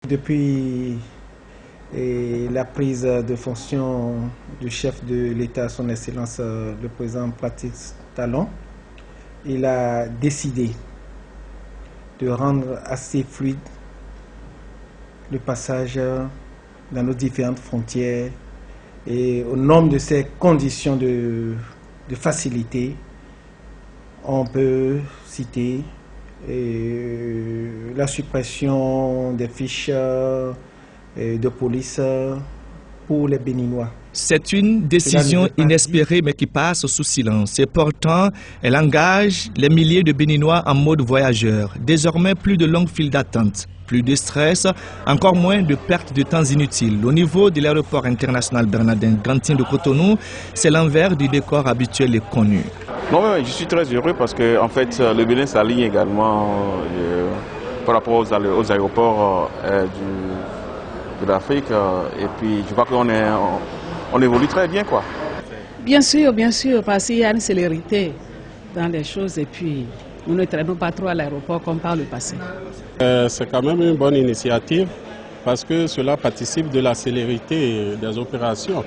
Depuis la prise de fonction du chef de l'État, son Excellence le président Patrice Talon, il a décidé de rendre assez fluide le passage dans nos différentes frontières et au nombre de ces conditions de facilité, on peut citer la suppression des fiches de police pour les Béninois. C'est une décision inespérée mais qui passe sous silence. Et pourtant, elle engage les milliers de Béninois en mode voyageur. Désormais, plus de longues files d'attente, plus de stress, encore moins de pertes de temps inutiles. Au niveau de l'aéroport international Bernardin Gantien de Cotonou, c'est l'envers du décor habituel et connu. Non, je suis très heureux parce que en fait, le Bénin s'aligne également par rapport aux aéroports de l'Afrique. Et puis, je crois qu'on évolue très bien, quoi. Bien sûr, parce qu'il y a une célérité dans les choses et puis nous ne traînons pas trop à l'aéroport comme par le passé. C'est quand même une bonne initiative parce que cela participe de la célérité des opérations.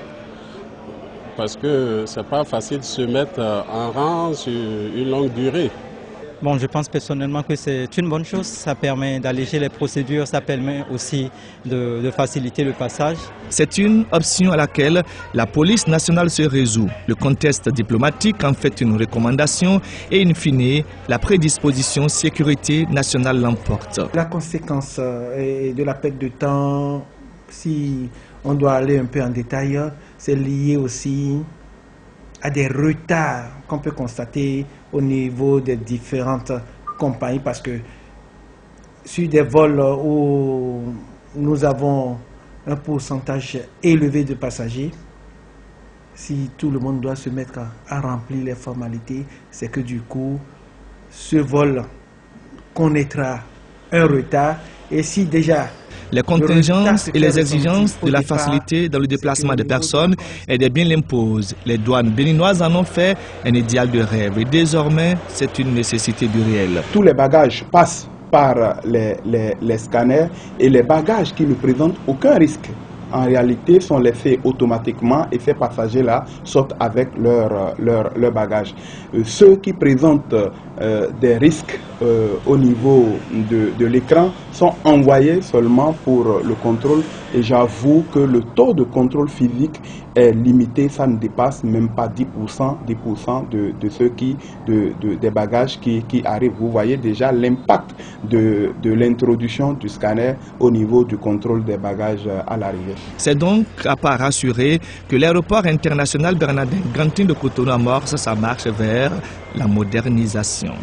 Parce que c'est pas facile de se mettre en rang sur une longue durée. Bon, je pense personnellement que c'est une bonne chose. Ça permet d'alléger les procédures, ça permet aussi de faciliter le passage. C'est une option à laquelle la police nationale se résout. Le contexte diplomatique en fait une recommandation et in fine, la prédisposition sécurité nationale l'emporte. La conséquence de la perte de temps, si on doit aller un peu en détail, c'est lié aussi à des retards qu'on peut constater au niveau des différentes compagnies parce que sur des vols où nous avons un pourcentage élevé de passagers, si tout le monde doit se mettre à remplir les formalités, c'est que du coup, ce vol connaîtra un retard et si déjà les contingences et les exigences de la facilité dans le déplacement des personnes et des biens l'imposent. Les douanes béninoises en ont fait un idéal de rêve et désormais c'est une nécessité du réel. Tous les bagages passent par les scanners et les bagages qui ne présentent aucun risque en réalité sont laissés automatiquement et ces passagers-là sortent avec leur bagage. Ceux qui présentent des risques au niveau de l'écran sont envoyés seulement pour le contrôle et j'avoue que le taux de contrôle physique est limité, ça ne dépasse même pas 10% de ceux des bagages qui arrivent. Vous voyez déjà l'impact de l'introduction du scanner au niveau du contrôle des bagages à l'arrivée. C'est donc à part rassurer que l'aéroport international Bernardin Gantien de Cotonou amorce sa marche vers la modernisation.